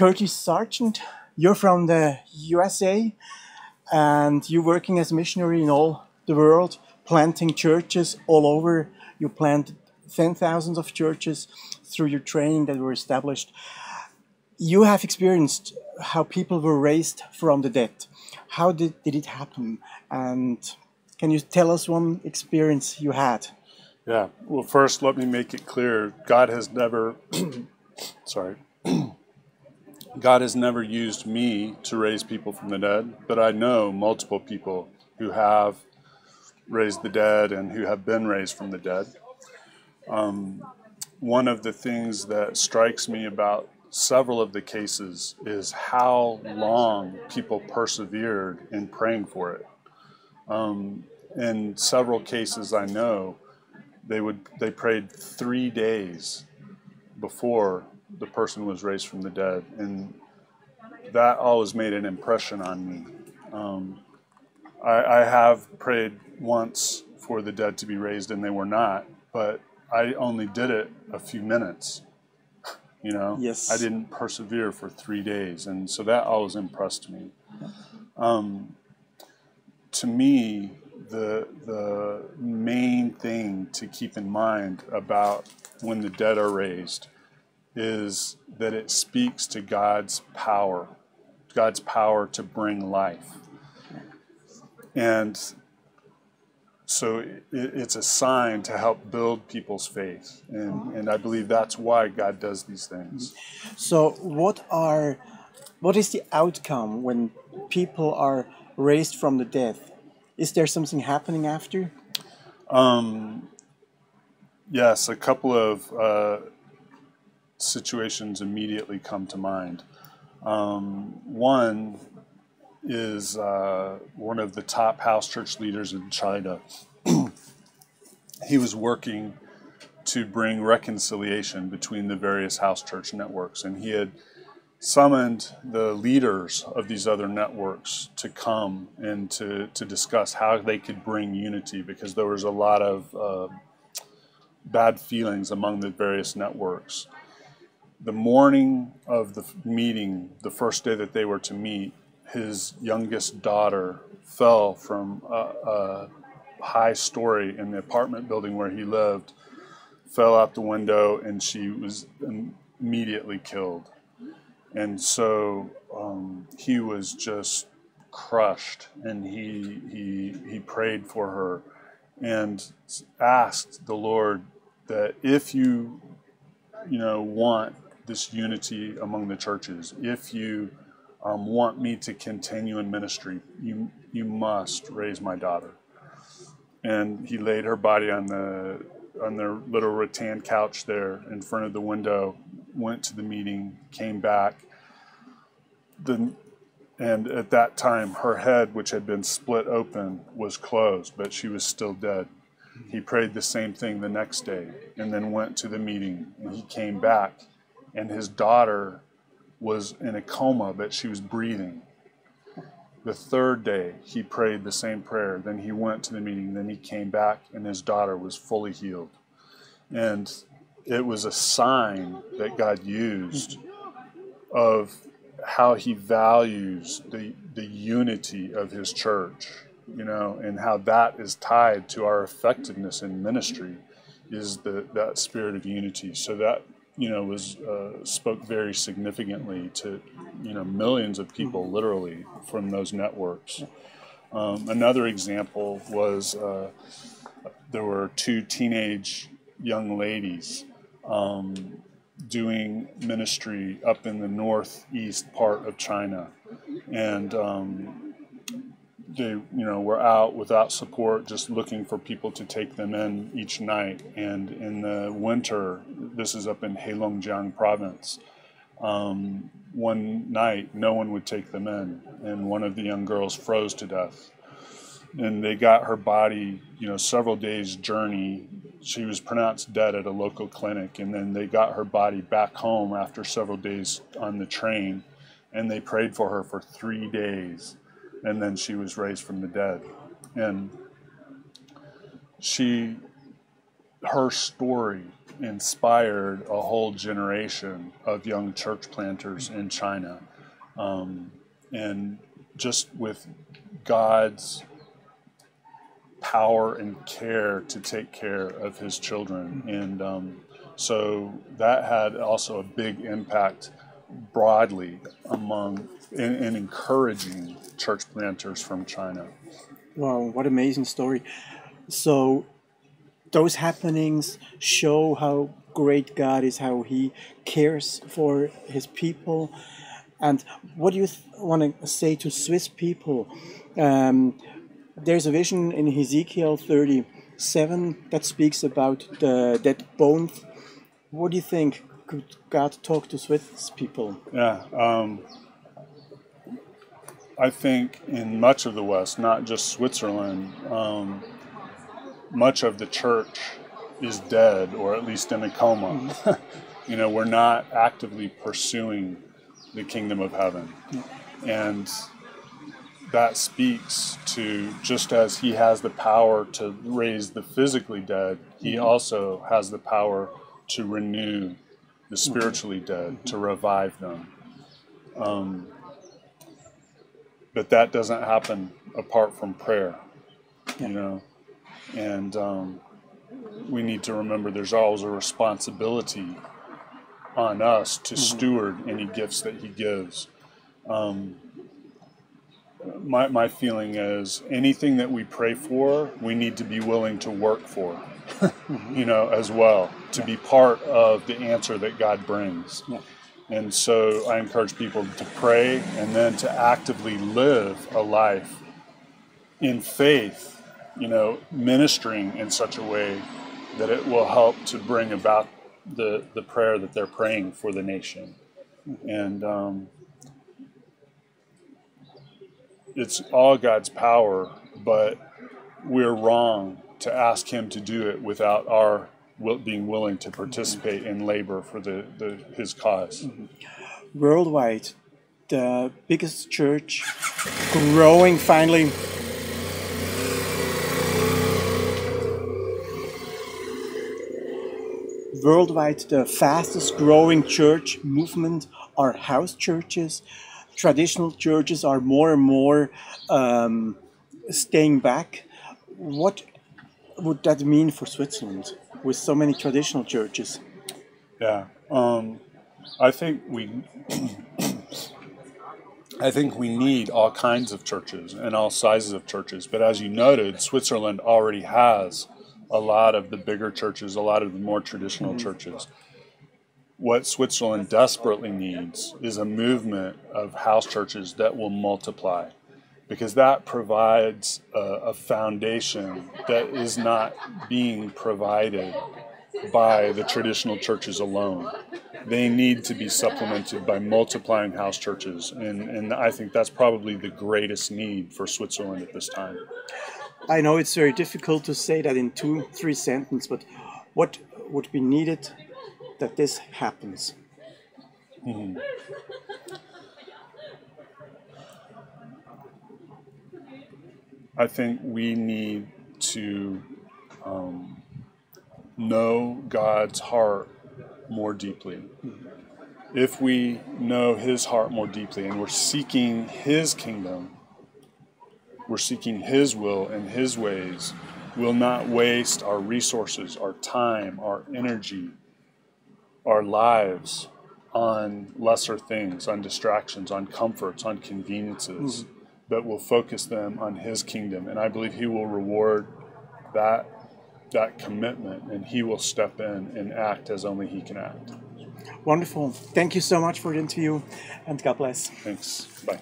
Curtis Sargent. You're from the USA, and you're working as a missionary in all the world, planting churches all over. You planted 10,000 of churches through your training that were established. You have experienced how people were raised from the dead. How did it happen? And can you tell us one experience you had? Yeah. Well, first, let me make it clear. God has never, sorry, God has never used me to raise people from the dead, but I know multiple people who have raised the dead and who have been raised from the dead. One of the things that strikes me about several of the cases is how long people persevered in praying for it. In several cases I know, they prayed 3 days before the person was raised from the dead, and that always made an impression on me. I have prayed once for the dead to be raised, and they were not, but I only did it a few minutes. Yes. I didn't persevere for 3 days, and so that always impressed me. To me, the main thing to keep in mind about when the dead are raised is that it speaks to God's power to bring life. And so it's a sign to help build people's faith. And I believe that's why God does these things. So what is the outcome when people are raised from the dead? Is there something happening after? Yes, a couple of situations immediately come to mind. One is one of the top house church leaders in China. He was working to bring reconciliation between the various house church networks, and he had summoned the leaders of these other networks to come and to discuss how they could bring unity, because there was a lot of bad feelings among the various networks. The morning of the meeting, the first day that they were to meet, his youngest daughter fell from a high story in the apartment building where he lived, fell out the window, and she was immediately killed. And so he was just crushed, and he prayed for her and asked the Lord that if you want this unity among the churches, if you want me to continue in ministry, you must raise my daughter. And he laid her body on their little rattan couch there in front of the window, went to the meeting, came back. And at that time, her head, which had been split open, was closed, but she was still dead. He prayed the same thing the next day, and then went to the meeting, and he came back, and his daughter was in a coma, but she was breathing. The third day, he prayed the same prayer. Then he went to the meeting, then he came back, and his daughter was fully healed. And it was a sign that God used of how he values the unity of his church, and how that is tied to our effectiveness in ministry, is that spirit of unity. So that was spoke very significantly to millions of people, literally, from those networks. Another example was there were two teenage young ladies doing ministry up in the northeast part of China, and they were out without support, just looking for people to take them in each night. And in the winter, this is up in Heilongjiang province, one night no one would take them in, and one of the young girls froze to death. And they got her body, several days journey. She was pronounced dead at a local clinic, and then they got her body back home after several days on the train, and they prayed for her for 3 days, and then she was raised from the dead. And her story inspired a whole generation of young church planters in China. And just with God's power and care to take care of his children. And so that had also a big impact broadly in encouraging church planters from China. Wow, what amazing story. So those happenings show how great God is, how he cares for his people. And what do you want to say to Swiss people? There's a vision in Ezekiel 37 that speaks about the dead bones. What do you think? Could God talk to Swiss people? Yeah, I think in much of the West, not just Switzerland, much of the church is dead, or at least in a coma. Mm-hmm. We're not actively pursuing the kingdom of heaven. Mm-hmm. And that speaks to, just as he has the power to raise the physically dead, he mm-hmm. also has the power to renew the spiritually dead, mm-hmm. to revive them. But that doesn't happen apart from prayer, and we need to remember there's always a responsibility on us to mm-hmm. steward any gifts that he gives. My feeling is anything that we pray for, we need to be willing to work for, mm-hmm. As well, to be part of the answer that God brings. Yeah. And so I encourage people to pray and then to actively live a life in faith, ministering in such a way that it will help to bring about the prayer that they're praying for the nation. And it's all God's power, but we're wrong to ask him to do it without our being willing to participate in labor for his cause. Mm-hmm. Worldwide, the biggest church growing finally. Worldwide, the fastest growing church movement are house churches. Traditional churches are more and more staying back. What would that mean for Switzerland with so many traditional churches? Yeah, I think we need all kinds of churches and all sizes of churches. But as you noted, Switzerland already has a lot of the bigger churches, a lot of the more traditional mm-hmm. churches. What Switzerland desperately needs is a movement of house churches that will multiply, because that provides a foundation that is not being provided by the traditional churches alone. They need to be supplemented by multiplying house churches, and I think that's probably the greatest need for Switzerland at this time. I know it's very difficult to say that in 2-3 sentences, but what would be needed that this happens? Mm-hmm. I think we need to know God's heart more deeply. Mm-hmm. If we know his heart more deeply and we're seeking his kingdom, we're seeking his will and his ways, we'll not waste our resources, our time, our energy, our lives on lesser things, on distractions, on comforts, on conveniences, mm-hmm. but we'll focus them on his kingdom. And I believe he will reward that commitment, and he will step in and act as only he can act. Wonderful. Thank you so much for the interview, and God bless. Thanks. Bye.